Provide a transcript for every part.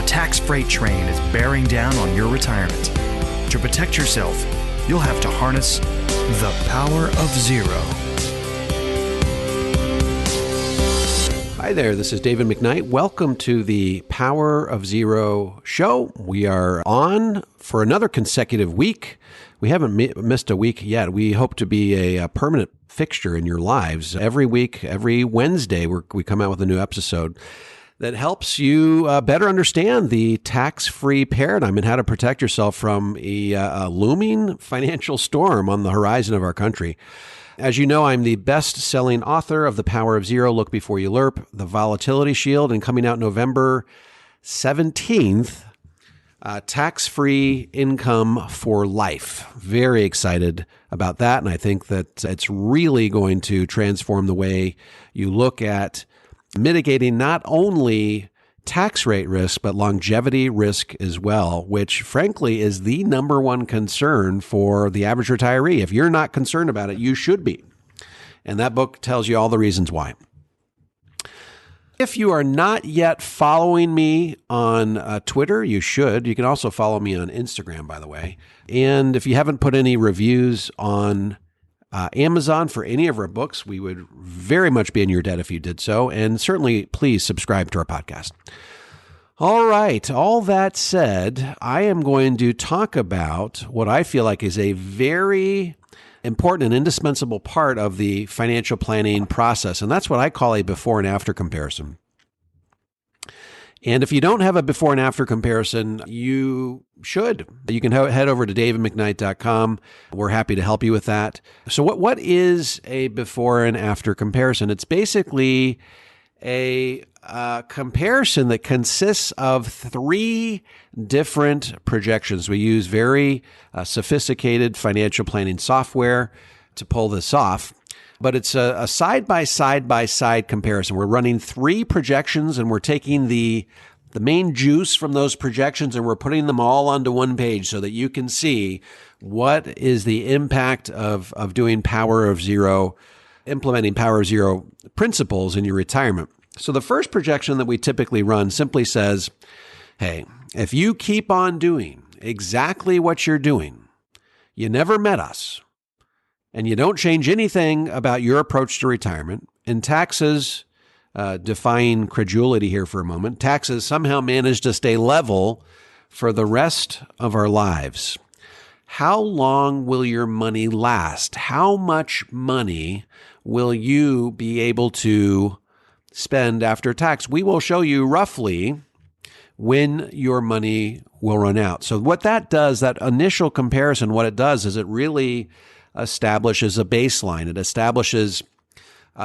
A tax freight train is bearing down on your retirement. To protect yourself, you'll have to harness the power of zero. Hi there, this is David McKnight. Welcome to the Power of Zero show. We are on for another consecutive week. We haven't missed a week yet. We hope to be a permanent fixture in your lives. Every week, every Wednesday, we come out with a new episode that helps you better understand the tax-free paradigm and how to protect yourself from a looming financial storm on the horizon of our country. As you know, I'm the best-selling author of The Power of Zero, Look Before You Lerp, The Volatility Shield, and coming out November 17th, Tax-Free Income for Life. Very excited about that, and I think that it's really going to transform the way you look at mitigating not only tax rate risk, but longevity risk as well, which frankly is the number one concern for the average retiree. If you're not concerned about it, you should be. And that book tells you all the reasons why. If you are not yet following me on Twitter, you should. You can also follow me on Instagram, by the way. And if you haven't put any reviews on Amazon for any of our books, we would very much be in your debt if you did so. And certainly, please subscribe to our podcast. All right. All that said, I am going to talk about what I feel like is a very important and indispensable part of the financial planning process. And that's what I call a before and after comparison. And if you don't have a before and after comparison, you should. You can head over to davidmcknight.com. We're happy to help you with that. So what is a before and after comparison? It's basically a comparison that consists of three different projections. We use very sophisticated financial planning software to pull this off. But it's a side-by-side comparison. We're running three projections, and we're taking the main juice from those projections, and we're putting them all onto one page so that you can see what is the impact of doing Power of Zero, implementing Power of Zero principles in your retirement. So the first projection that we typically run simply says, hey, if you keep on doing exactly what you're doing, you never met us, and you don't change anything about your approach to retirement, and taxes, defying credulity here for a moment, taxes somehow manage to stay level for the rest of our lives, how long will your money last? How much money will you be able to spend after tax? We will show you roughly when your money will run out. So what that does, that initial comparison, what it does is it really establishes a baseline. It establishes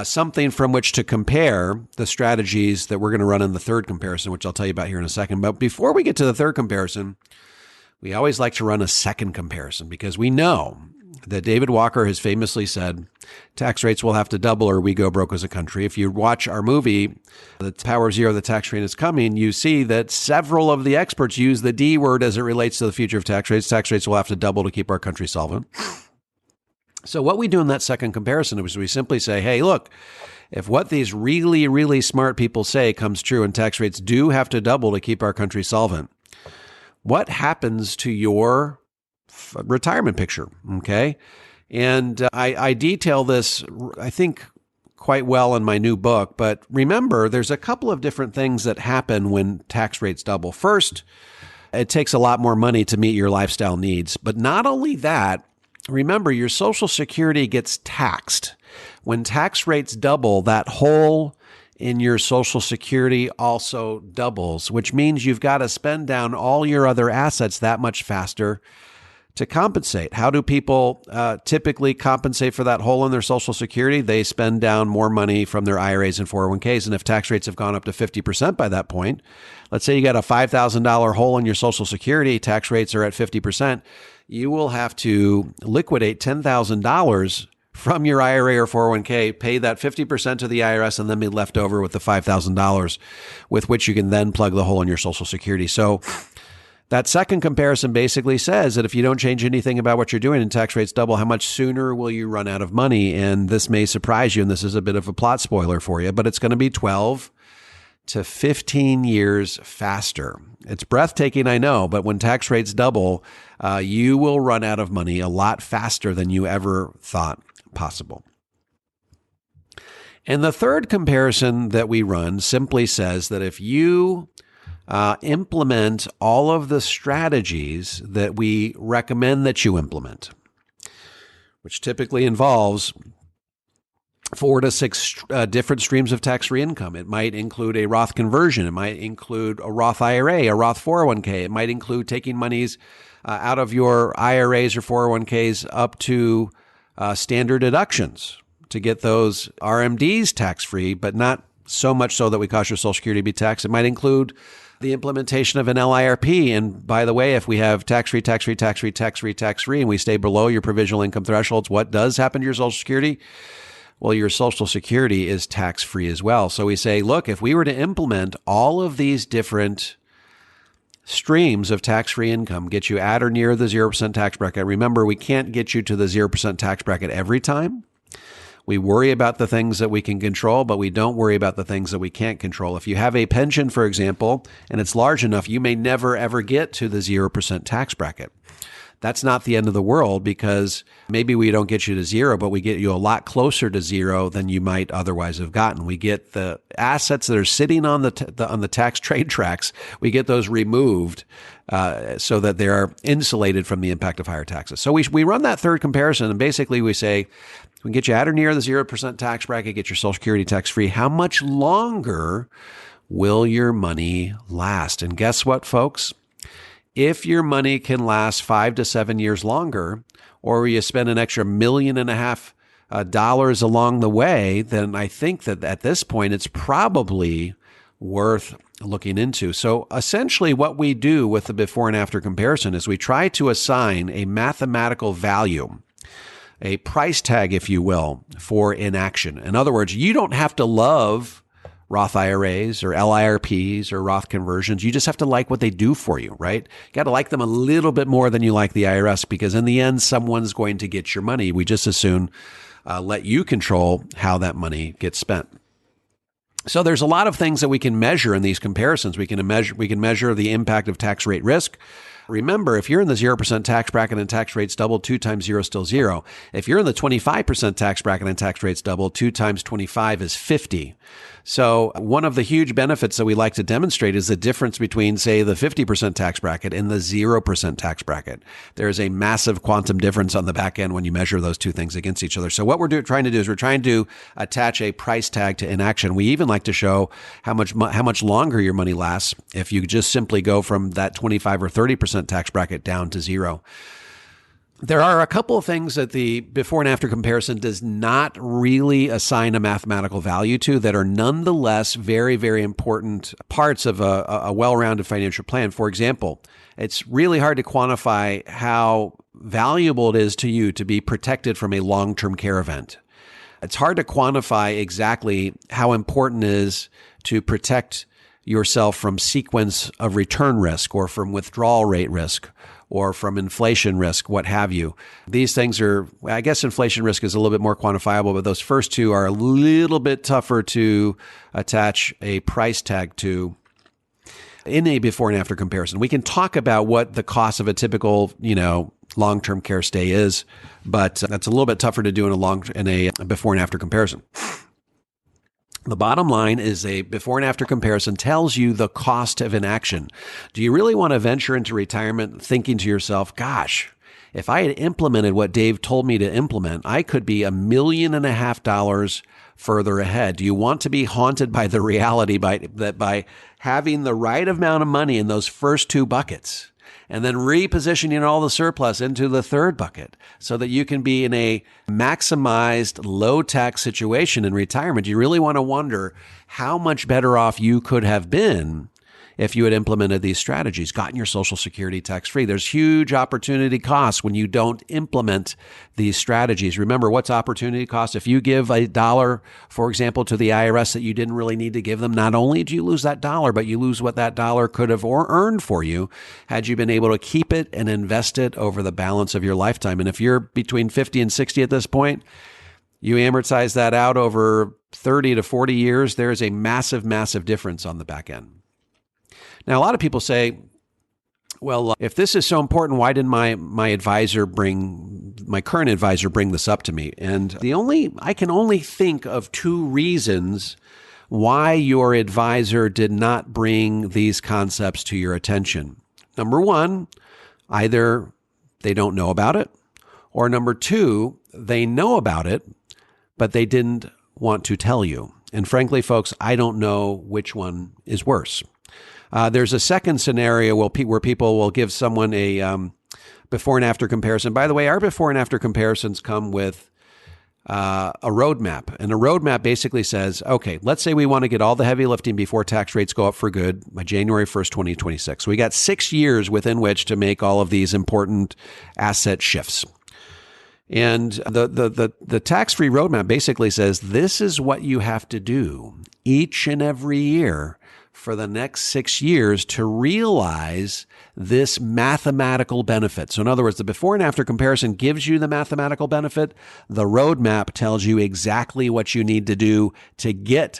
something from which to compare the strategies that we're going to run in the third comparison, which I'll tell you about here in a second. But before we get to the third comparison, we always like to run a second comparison because we know that David Walker has famously said, tax rates will have to double or we go broke as a country. If you watch our movie, The Power of Zero, The Tax Train is Coming, you see that several of the experts use the D word as it relates to the future of tax rates. Tax rates will have to double to keep our country solvent. So what we do in that second comparison is we simply say, hey, look, if what these really, really smart people say comes true and tax rates do have to double to keep our country solvent, what happens to your retirement picture? Okay. And I detail this, I think, quite well in my new book. But remember, there's a couple of different things that happen when tax rates double. First, it takes a lot more money to meet your lifestyle needs. But not only that, remember, your Social Security gets taxed. When tax rates double, that hole in your Social Security also doubles, which means you've got to spend down all your other assets that much faster to compensate. How do people typically compensate for that hole in their Social Security? They spend down more money from their IRAs and 401ks. And if tax rates have gone up to 50% by that point, let's say you got a $5,000 hole in your Social Security, tax rates are at 50%, you will have to liquidate $10,000 from your IRA or 401k, pay that 50% to the IRS, and then be left over with the $5,000 with which you can then plug the hole in your Social Security. So that second comparison basically says that if you don't change anything about what you're doing and tax rates double, how much sooner will you run out of money? And this may surprise you, and this is a bit of a plot spoiler for you, but it's going to be 12 to 15 years faster. It's breathtaking, I know, but when tax rates double, you will run out of money a lot faster than you ever thought possible. And the third comparison that we run simply says that if you implement all of the strategies that we recommend that you implement, which typically involves 4 to 6 different streams of tax-free income. It might include a Roth conversion. It might include a Roth IRA, a Roth 401k. It might include taking monies out of your IRAs or 401ks up to standard deductions to get those RMDs tax-free, but not so much so that we cause your Social Security to be taxed. It might include the implementation of an LIRP. And by the way, if we have tax-free, tax-free, tax-free, tax-free, tax-free, and we stay below your provisional income thresholds, what does happen to your Social Security? Well, your Social Security is tax-free as well. So we say, look, if we were to implement all of these different streams of tax-free income, get you at or near the 0% tax bracket. Remember, we can't get you to the 0% tax bracket every time. We worry about the things that we can control, but we don't worry about the things that we can't control. If you have a pension, for example, and it's large enough, you may never, ever get to the 0% tax bracket. That's not the end of the world, because maybe we don't get you to zero, but we get you a lot closer to zero than you might otherwise have gotten. We get the assets that are sitting on the tax trade tracks, we get those removed so that they're insulated from the impact of higher taxes. So we run that third comparison, and basically we say, we can get you at or near the 0% tax bracket, get your Social Security tax-free. How much longer will your money last? And guess what, folks? If your money can last 5 to 7 years longer, or you spend an extra $1.5 million along the way, then I think that at this point, it's probably worth looking into. So essentially what we do with the before and after comparison is we try to assign a mathematical value, a price tag, if you will, for inaction. In other words, you don't have to love Roth IRAs or LIRPs or Roth conversions. You just have to like what they do for you, right? You got to like them a little bit more than you like the IRS, because in the end, someone's going to get your money. We just as soon let you control how that money gets spent. So there's a lot of things that we can measure in these comparisons. We can measure the impact of tax rate risk. Remember, if you're in the 0% tax bracket and tax rates double, 2 times 0 is still 0. If you're in the 25% tax bracket and tax rates double, 2 times 25 is 50. So one of the huge benefits that we like to demonstrate is the difference between, say, the 50% tax bracket and the 0% tax bracket. There is a massive quantum difference on the back end when you measure those two things against each other. So what we're trying to do is we're trying to attach a price tag to inaction. We even like to show how much longer your money lasts if you just simply go from that 25 or 30% tax bracket down to 0. There are a couple of things that the before and after comparison does not really assign a mathematical value to that are nonetheless very, very important parts of a well-rounded financial plan. For example, it's really hard to quantify how valuable it is to you to be protected from a long-term care event. It's hard to quantify exactly how important it is to protect yourself from sequence of return risk or from withdrawal rate risk or from inflation risk, what have you. These things are, I guess inflation risk is a little bit more quantifiable, but those first two are a little bit tougher to attach a price tag to in a before and after comparison. We can talk about what the cost of a typical, long-term care stay is, but that's a little bit tougher to do in a before and after comparison. The bottom line is a before and after comparison tells you the cost of inaction. Do you really want to venture into retirement thinking to yourself, gosh, if I had implemented what Dave told me to implement, I could be $1.5 million further ahead? Do you want to be haunted by the reality that by having the right amount of money in those first two buckets and then repositioning all the surplus into the third bucket so that you can be in a maximized low-tax situation in retirement? You really want to wonder how much better off you could have been if you had implemented these strategies, gotten your Social Security tax-free. There's huge opportunity costs when you don't implement these strategies. Remember, what's opportunity cost? If you give $1, for example, to the IRS that you didn't really need to give them, not only do you lose that dollar, but you lose what that dollar could have earned for you had you been able to keep it and invest it over the balance of your lifetime. And if you're between 50 and 60 at this point, You amortize that out over 30 to 40 years, there is a massive, massive difference on the back end. Now, a lot of people say, well, if this is so important, why didn't my current advisor bring this up to me? And I can only think of two reasons why your advisor did not bring these concepts to your attention. Number one, either they don't know about it, or number two, they know about it, but they didn't want to tell you. And frankly, folks, I don't know which one is worse. There's a second scenario where people will give someone a before and after comparison. By the way, our before and after comparisons come with a roadmap. And a roadmap basically says, okay, let's say we want to get all the heavy lifting before tax rates go up for good by January 1st, 2026. So we got 6 years within which to make all of these important asset shifts. And the tax-free roadmap basically says this is what you have to do each and every year for the next 6 years to realize this mathematical benefit. So in other words, the before and after comparison gives you the mathematical benefit. The roadmap tells you exactly what you need to do to get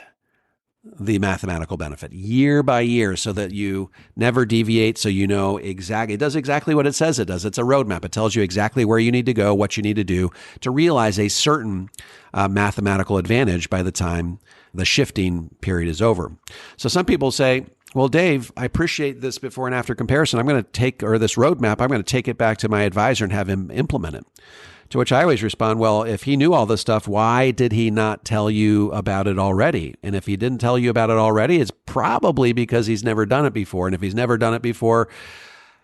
the mathematical benefit year by year so that you never deviate, so you know exactly. It does exactly what it says it does. It's a roadmap. It tells you exactly where you need to go, what you need to do to realize a certain mathematical advantage by the time the shifting period is over. So some people say, well, Dave, I appreciate this before and after comparison. I'm going to take, or this roadmap, I'm going to take it back to my advisor and have him implement it. To which I always respond, well, if he knew all this stuff, why did he not tell you about it already? And if he didn't tell you about it already, it's probably because he's never done it before. And if he's never done it before,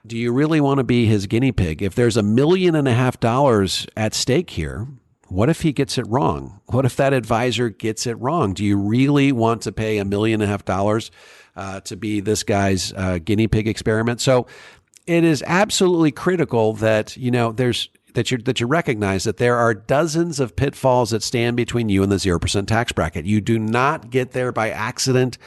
do you really want to be his guinea pig? If there's $1.5 million at stake here, what if he gets it wrong? What if that advisor gets it wrong? Do you really want to pay $1.5 million to be this guy's guinea pig experiment? So it is absolutely critical that, that you recognize that there are dozens of pitfalls that stand between you and the 0% tax bracket. You do not get there by accident.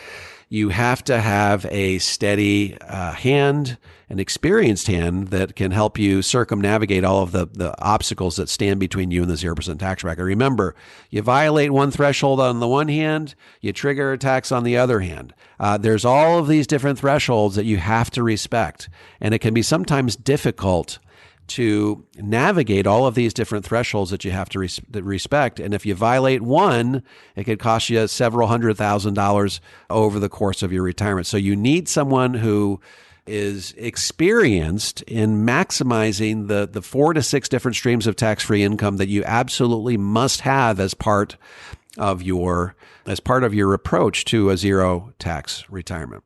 You have to have a steady hand, an experienced hand that can help you circumnavigate all of the obstacles that stand between you and the 0% tax bracket. Remember, you violate one threshold on the one hand, you trigger a tax on the other hand. There's all of these different thresholds that you have to respect, and it can be sometimes difficult to navigate all of these different thresholds that you have to respect. And if you violate one, it could cost you several $100,000 over the course of your retirement. So you need someone who is experienced in maximizing the 4 to 6 different streams of tax-free income that you absolutely must have as part of your approach to a zero tax retirement.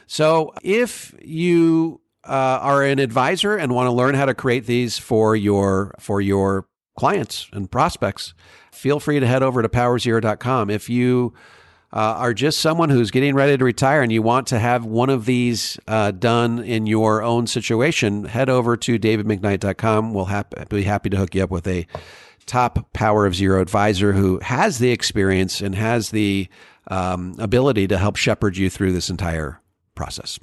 So if you are an advisor and want to learn how to create these for your clients and prospects, feel free to head over to powerzero.com. If you are just someone who's getting ready to retire and you want to have one of these done in your own situation, head over to davidmcknight.com. We'll be happy to hook you up with a top Power of Zero advisor who has the experience and has the ability to help shepherd you through this entire process.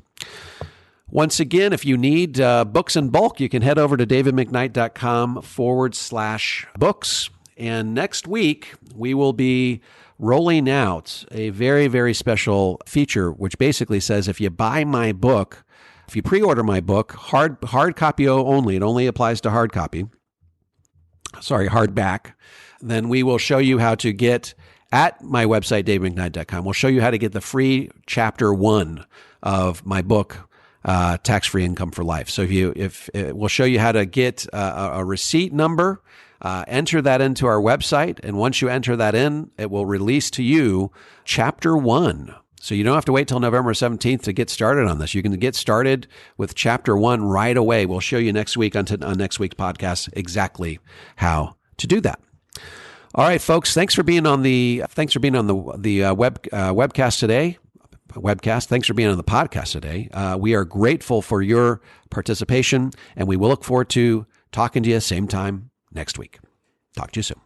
Once again, if you need books in bulk, you can head over to davidmcknight.com/books. And next week, we will be rolling out a very, very special feature, which basically says if you buy my book, if you pre-order my book, hard copy only, it only applies to hardback, then we will show you how to get at my website, davidmcknight.com. We'll show you how to get the free chapter 1 of my book, Tax-Free Income for Life. So we'll show you how to get a receipt number, enter that into our website, and once you enter that in, it will release to you chapter 1. So you don't have to wait till November 17th to get started on this. You can get started with chapter 1 right away. We'll show you next week on next week's podcast exactly how to do that. All right, folks. Thanks for being on the webcast today. Thanks for being on the podcast today. We are grateful for your participation, and we will look forward to talking to you same time next week. Talk to you soon.